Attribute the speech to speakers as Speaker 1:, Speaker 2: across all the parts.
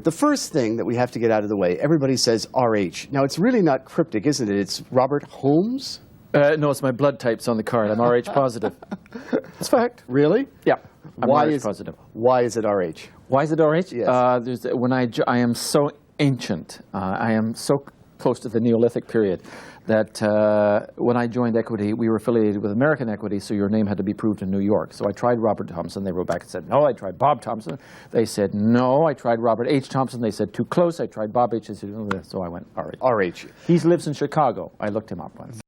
Speaker 1: The first thing that we have to get out of the way, everybody says RH. Now, it's really not cryptic, isn't it? It's Robert Holmes?
Speaker 2: No, it's my blood type's on the card. I'm RH positive. It's fact.
Speaker 1: Really?
Speaker 2: Yeah. I'm RH positive.
Speaker 1: Why is it RH?
Speaker 2: Why is it RH?
Speaker 1: Yes.
Speaker 2: I am so ancient. I am so close to the Neolithic period that when I joined Equity, we were affiliated with American Equity, so your name had to be proved in New York. So I tried Robert Thomson. They wrote back and said, no. I tried Bob Thomson. They said, no. I tried Robert H. Thomson. They said, too close. I tried Bob H. They said, no. So I went RH.
Speaker 1: RH.
Speaker 2: He lives in Chicago. I looked him up once.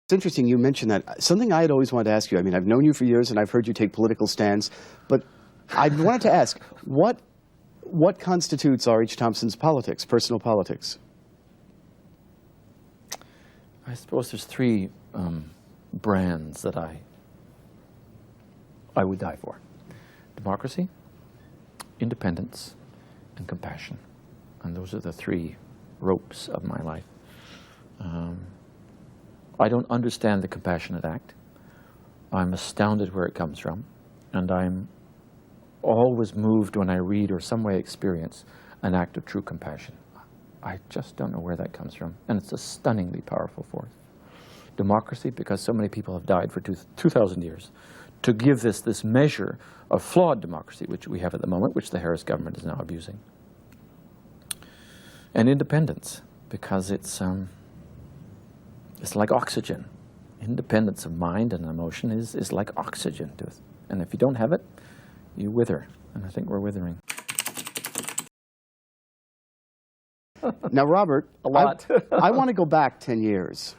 Speaker 1: It's interesting you mentioned that. Something I had always wanted to ask you. I mean, I've known you for years, and I've heard you take political stands. But I wanted to ask, what constitutes R.H. Thomson's politics, personal politics?
Speaker 2: I suppose there's three brands that I would die for. Democracy, independence, and compassion. And those are the three ropes of my life. I don't understand the Compassionate Act. I'm astounded where it comes from. And I'm always moved when I read or some way experience an act of true compassion. I just don't know where that comes from. And it's a stunningly powerful force. Democracy, because so many people have died for 2,000 years. To give this measure of flawed democracy, which we have at the moment, which the Harris government is now abusing. And independence, because it's like oxygen. Independence of mind and emotion is like oxygen to us. And if you don't have it, you wither. And I think we're withering.
Speaker 1: Now, Robert,
Speaker 2: a lot.
Speaker 1: I want to go back 10 years.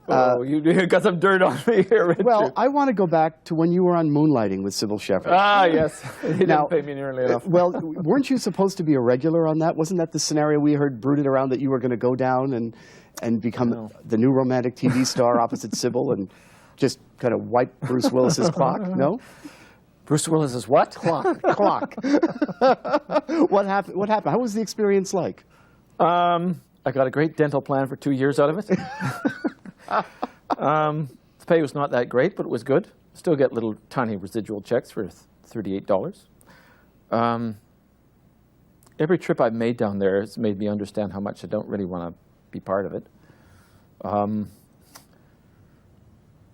Speaker 2: You got some dirt on me here, Richard.
Speaker 1: Well, I want to go back to when you were on Moonlighting with Sybil Shepherd.
Speaker 2: Ah, yes. He didn't pay me nearly enough.
Speaker 1: Well, weren't you supposed to be a regular on that? Wasn't that the scenario we heard brooded around, that you were going to go down and become the new romantic TV star opposite Sybil and just kind of wipe Bruce Willis's clock? No?
Speaker 2: Bruce Willis's what?
Speaker 1: Clock. What happened? How was the experience like?
Speaker 2: I got a great dental plan for 2 years out of it. The pay was not that great, but it was good. Still get little tiny residual checks for $38. Every trip I've made down there has made me understand how much I don't really want to be part of it.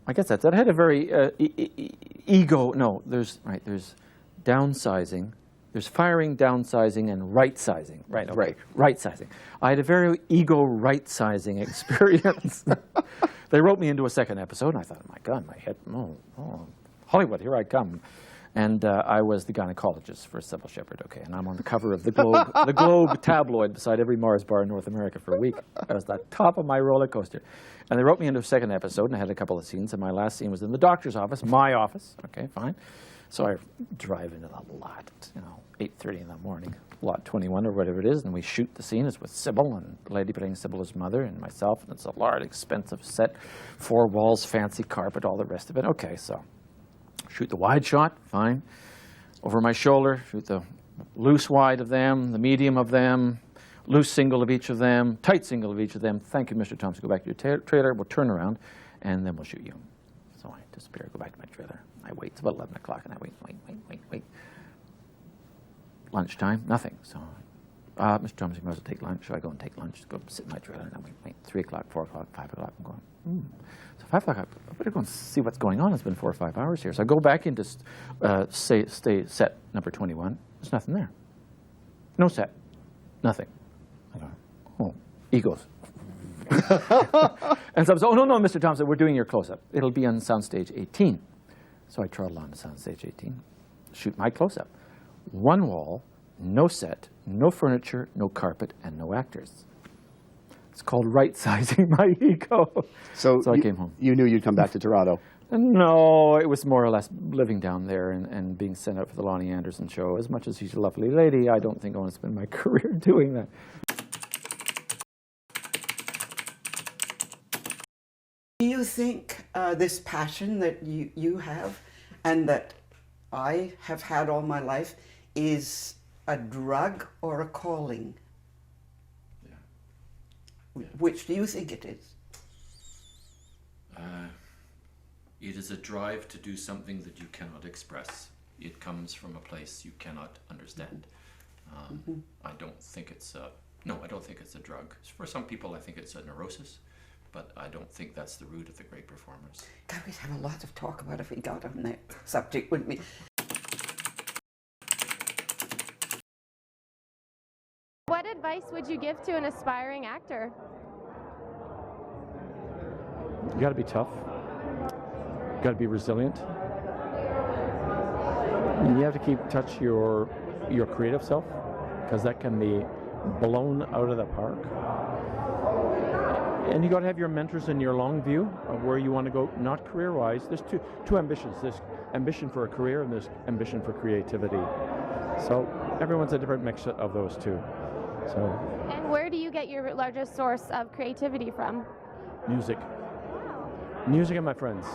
Speaker 2: I guess that's it. I had a very there's downsizing. There's firing, downsizing, and right-sizing. Right, okay.
Speaker 1: Right.
Speaker 2: Right-sizing. I had a very ego right-sizing experience. They wrote me into a second episode, and I thought, oh, my God, my head, Hollywood, here I come. And I was the gynecologist for Sybil Shepherd, okay, and I'm on the cover of the Globe, the Globe tabloid beside every Mars bar in North America for a week. I was the top of my roller coaster. And they wrote me into a second episode, and I had a couple of scenes, and my last scene was in the doctor's office, my office, okay, fine. So I drive into the lot at 8:30 in the morning, lot 21 or whatever it is, and we shoot the scene. It's with Sybil, and the lady playing Sybil is mother, and myself, and it's a large, expensive set, 4 walls, fancy carpet, all the rest of it. Okay, so shoot the wide shot, fine. Over my shoulder, shoot the loose wide of them, the medium of them, loose single of each of them, tight single of each of them. Thank you, Mr. Thomson. Go back to your trailer. We'll turn around, and then we'll shoot you. So I disappear, go back to my trailer. I wait. It's about 11 o'clock, and I wait. Lunchtime, nothing. So, Mr. Thomson goes to take lunch. So I go and take lunch, go sit in my trailer, and I wait. 3 o'clock, 4 o'clock, 5 o'clock. I'm going, So 5 o'clock, I better go and see what's going on. It's been 4 or 5 hours here. So I go back into stay set number 21. There's nothing there. No set. Nothing. I go, oh, egos. And so I was, oh, no, Mr. Thomson, we're doing your close-up. It'll be on soundstage 18. So I trottle on to soundstage 18, shoot my close-up. 1 wall, no set, no furniture, no carpet, and no actors. It's called right-sizing my ego. So I came home.
Speaker 1: You knew you'd come back to Toronto?
Speaker 2: No, it was more or less living down there and being sent out for the Lonnie Anderson show. As much as she's a lovely lady, I don't think I want to spend my career doing that.
Speaker 3: Do you think this passion that you have and that I have had all my life is a drug or a calling? Yeah. Which do you think it is?
Speaker 4: It is a drive to do something that you cannot express.
Speaker 2: it comes from a place you cannot understand. I don't think it's a, no, I don't think it's a drug. For some people, I think it's a neurosis, but I don't think that's the root of the great performers.
Speaker 3: God, we'd have a lot of talk about if we got on that subject, wouldn't we?
Speaker 4: What advice would you give to an aspiring actor?
Speaker 2: You got to be tough. You got to be resilient. You have to keep touch your creative self, because that can be blown out of the park. And you got to have your mentors in your long view of where you want to go, not career-wise. There's two ambitions. There's ambition for a career and there's ambition for creativity. So everyone's a different mix of those two. So.
Speaker 4: And where do you get your largest source of creativity from?
Speaker 2: Music. Music and my friends.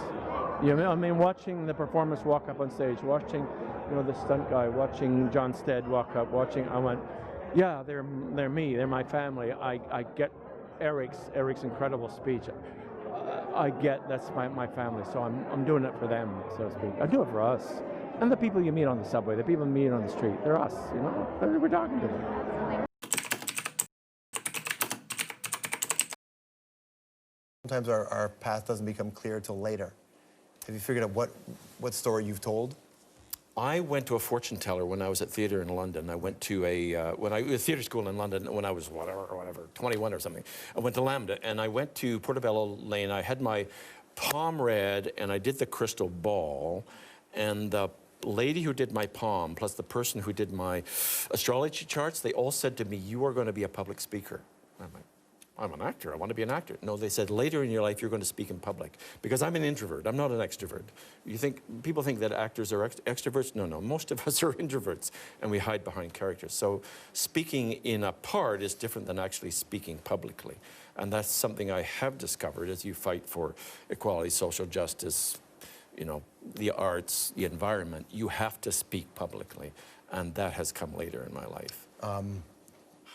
Speaker 2: You know, I mean, watching the performers walk up on stage, watching, you know, the stunt guy, watching John Stead walk up, I went, yeah, they're me, they're my family. I get Eric's incredible speech. I get that's my family, so I'm doing it for them, so to speak. I do it for us. And the people you meet on the subway, the people you meet on the street, they're us, you know, we're talking to them.
Speaker 5: Sometimes our path doesn't become clear till later. Have you figured out what story you've told?
Speaker 2: I went to a fortune teller when I was at theatre in London. I went to a theatre school in London when I was whatever 21 or something. I went to Lambda and I went to Portobello Lane. I had my palm read and I did the crystal ball, and the lady who did my palm plus the person who did my astrology charts, they all said to me, "You are going to be a public speaker." I'm like, I'm an actor, I want to be an actor. No, they said later in your life you're going to speak in public. Because I'm an introvert, I'm not an extrovert. People think that actors are extroverts? No, most of us are introverts and we hide behind characters. So speaking in a part is different than actually speaking publicly. And that's something I have discovered as you fight for equality, social justice, you know, the arts, the environment. You have to speak publicly. And that has come later in my life.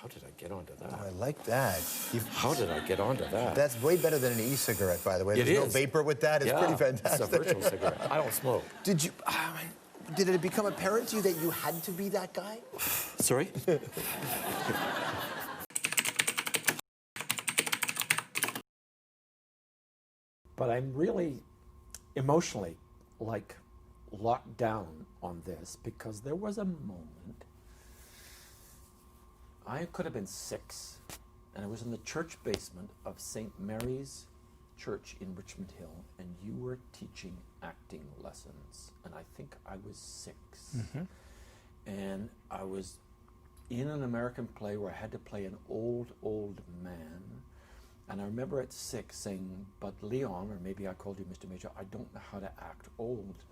Speaker 2: How did I get onto that?
Speaker 5: Oh, I like that.
Speaker 2: How did I get onto that?
Speaker 5: That's way better than an e-cigarette, by the way. There's no vapor with that. It's pretty fantastic.
Speaker 2: It's a virtual cigarette. I don't smoke.
Speaker 5: Did it become apparent to you that you had to be that guy?
Speaker 2: Sorry? But I'm really emotionally like locked down on this because there was a moment I could have been 6, and I was in the church basement of St. Mary's Church in Richmond Hill, and you were teaching acting lessons, and I think I was 6. Mm-hmm. And I was in an American play where I had to play an old man, and I remember at 6 saying, "But Leon," or maybe I called you Mr. Major, "I don't know how to act old."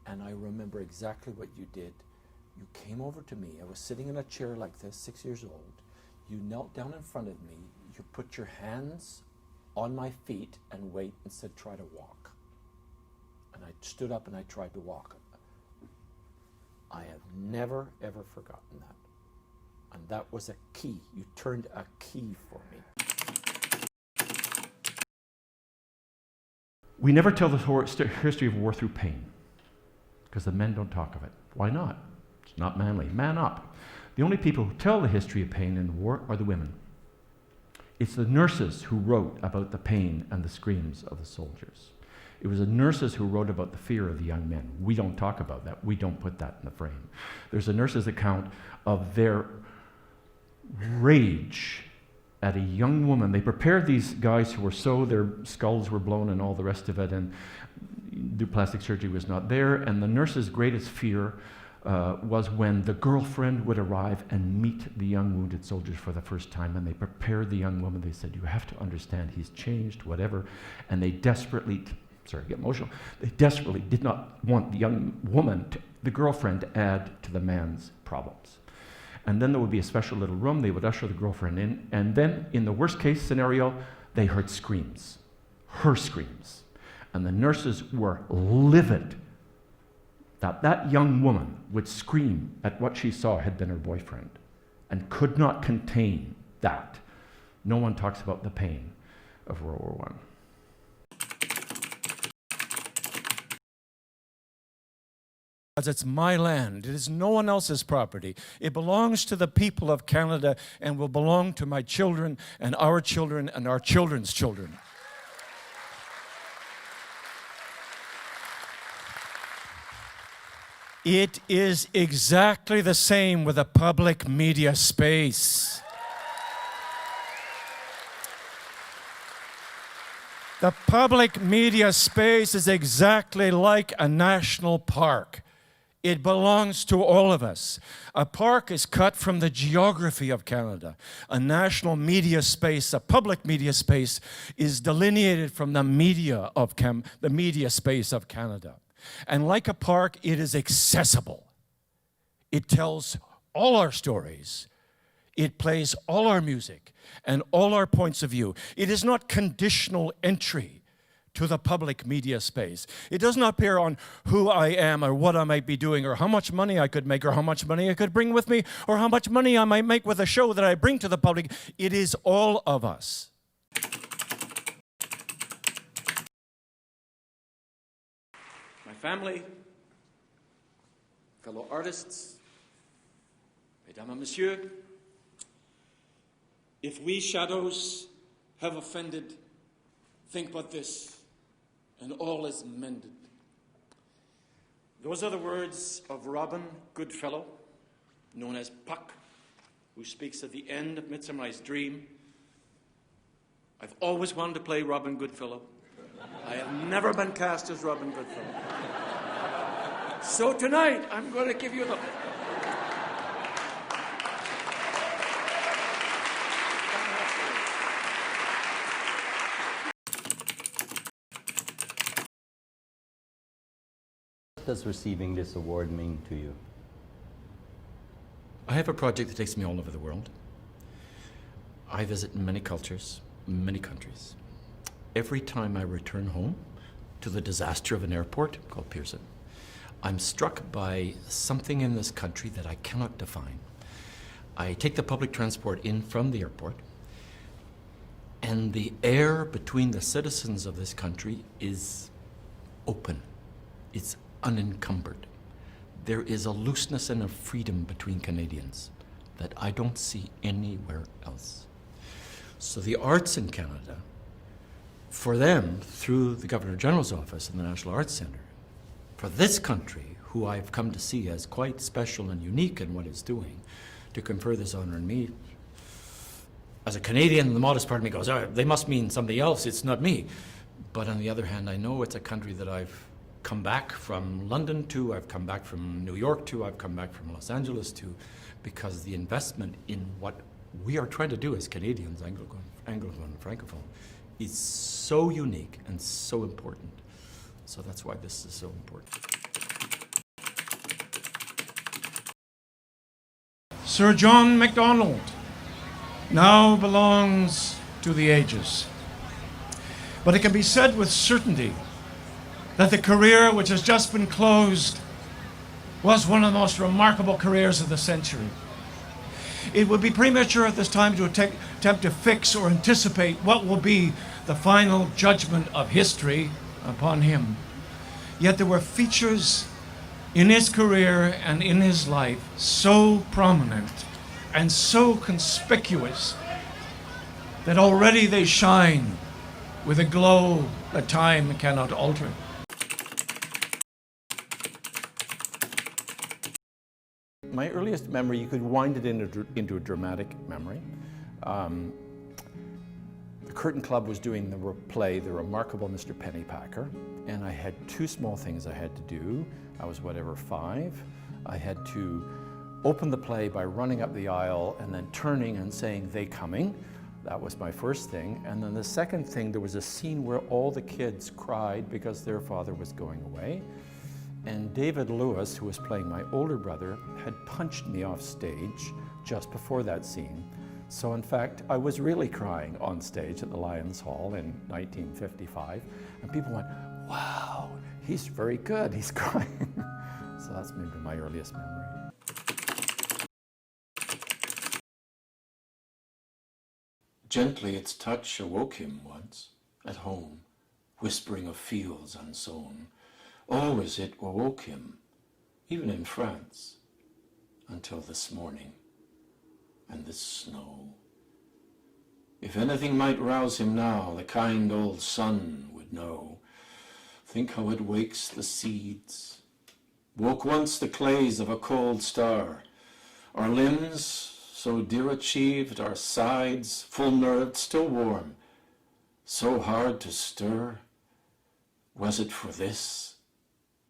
Speaker 2: And I remember exactly what you did. You came over to me. I was sitting in a chair like this, 6 years old. You knelt down in front of me. You put your hands on my feet and said, "Try to walk." And I stood up and I tried to walk. I have never, ever forgotten that. And that was a key. You turned a key for me.
Speaker 6: We never tell the history of war through pain, because the men don't talk of it. Why not? It's not manly. Man up. The only people who tell the history of pain in the war are the women. It's the nurses who wrote about the pain and the screams of the soldiers. It was the nurses who wrote about the fear of the young men. We don't talk about that. We don't put that in the frame. There's a nurse's account of their rage at a young woman. They prepared these guys who were their skulls were blown and all the rest of it, and plastic surgery was not there, and the nurse's greatest fear was when the girlfriend would arrive and meet the young wounded soldiers for the first time, and they prepared the young woman. They said, "You have to understand, he's changed, whatever," and they desperately, get emotional, they desperately did not want the young woman, the girlfriend, to add to the man's problems. And then there would be a special little room. They would usher the girlfriend in. And then, in the worst case scenario, they heard screams, her screams. And the nurses were livid that young woman would scream at what she saw had been her boyfriend and could not contain that. No one talks about the pain of World War I.
Speaker 7: It's my land. It is no one else's property. It belongs to the people of Canada and will belong to my children and our children's children. It is exactly the same with the public media space. The public media space is exactly like a national park. It belongs to all of us. A park is cut from the geography of Canada. A national media space, a public media space, is delineated from the media space of Canada. And like a park, it is accessible. It tells all our stories. It plays all our music and all our points of view. It is not conditional entry to the public media space. It does not bear on who I am or what I might be doing or how much money I could make or how much money I could bring with me or how much money I might make with a show that I bring to the public. It is all of us.
Speaker 2: My family, fellow artists, mesdames et messieurs, if we shadows have offended, think but this, and all is mended. Those are the words of Robin Goodfellow, known as Puck, who speaks at the end of Midsummer Night's Dream. I've always wanted to play Robin Goodfellow. I have never been cast as Robin Goodfellow. So tonight, I'm going to give you the...
Speaker 8: What does receiving this award mean to you?
Speaker 2: I have a project that takes me all over the world. I visit many cultures, many countries. Every time I return home to the disaster of an airport called Pearson, I'm struck by something in this country that I cannot define. I take the public transport in from the airport, and the air between the citizens of this country is open. It's unencumbered. There is a looseness and a freedom between Canadians that I don't see anywhere else. So the arts in Canada, for them, through the Governor General's office and the National Arts Centre, for this country, who I've come to see as quite special and unique in what it's doing, to confer this honor on me, as a Canadian, the modest part of me goes, oh, they must mean somebody else, it's not me. But on the other hand, I know it's a country that I've come back from London to, I've come back from New York to, I've come back from Los Angeles to, because the investment in what we are trying to do as Canadians, Anglophone and Francophone, is so unique and so important. So that's why this is so important.
Speaker 7: Sir John Macdonald now belongs to the ages. But it can be said with certainty that the career which has just been closed was one of the most remarkable careers of the century. It would be premature at this time to attempt to fix or anticipate what will be the final judgment of history upon him. Yet there were features in his career and in his life so prominent and so conspicuous that already they shine with a glow that time cannot alter.
Speaker 2: My earliest memory, you could wind it into a dramatic memory. The Curtain Club was doing the play, The Remarkable Mr. Pennypacker, and I had two small things I had to do. I was whatever, 5. I had to open the play by running up the aisle and then turning and saying, "They coming." That was my first thing. And then the second thing, there was a scene where all the kids cried because their father was going away. And David Lewis, who was playing my older brother, had punched me off stage just before that scene. So in fact, I was really crying on stage at the Lions Hall in 1955. And people went, "Wow, he's very good, he's crying." So that's maybe my earliest memory. Gently its touch awoke him once, at home, whispering of fields unsown. Always it awoke him,
Speaker 9: even in France, until this morning and this snow. If anything might rouse him now, the kind old sun would know. Think how it wakes the seeds. Woke once the clays of a cold star. Our limbs, so dear achieved, our sides, full-nerved, still warm. So hard to stir. Was it for this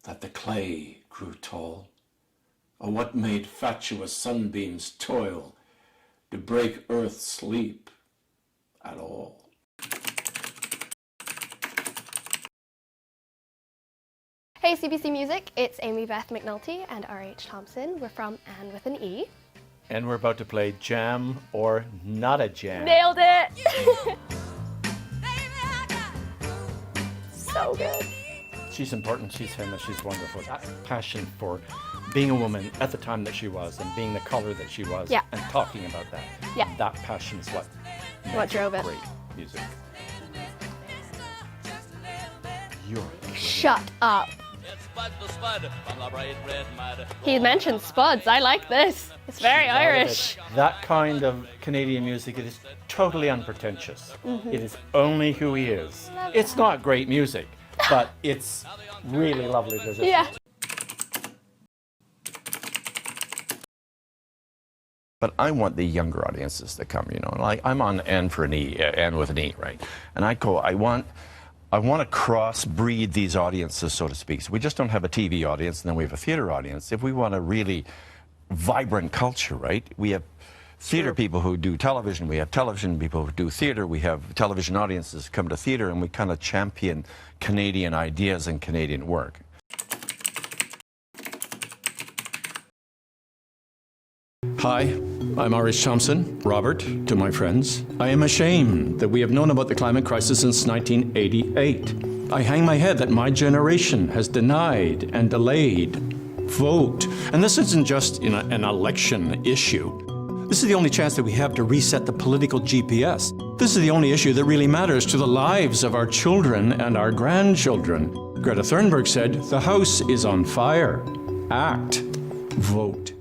Speaker 9: that the clay grew tall? Or what made fatuous sunbeams toil to break earth's sleep at all?
Speaker 10: Hey CBC Music, it's Amy Beth McNulty and R.H. Thomson. We're from Anne with an E.
Speaker 11: And we're about to play Jam or Not a Jam.
Speaker 10: Nailed it! So good.
Speaker 11: She's important, she's famous, she's wonderful. That passion for being a woman at the time that she was and being the color that she was and talking about that.
Speaker 10: Yeah.
Speaker 11: That passion is what
Speaker 10: drove it.
Speaker 11: Great music.
Speaker 10: Shut up. He mentioned spuds. I like this. It's very Irish.
Speaker 11: That kind of Canadian music, it is totally unpretentious. It is only who he is. It's not great music, but it's really lovely to listen to.
Speaker 10: Yeah.
Speaker 12: But I want the younger audiences to come, you know. Like I'm on Anne for an E, Anne with an E, right? And I want to cross-breed these audiences, so to speak. So we just don't have a TV audience, and then we have a theater audience. If we want a really vibrant culture, right? We have theater people who do television. We have television people who do theater. We have television audiences come to theater, and we kind of champion Canadian ideas and Canadian work.
Speaker 7: Hi, I'm R.H. Thomson. Robert, to my friends. I am ashamed that we have known about the climate crisis since 1988. I hang my head that my generation has denied and delayed. Vote. And this isn't just an election issue. This is the only chance that we have to reset the political GPS. This is the only issue that really matters to the lives of our children and our grandchildren. Greta Thunberg said, "The house is on fire. Act. Vote."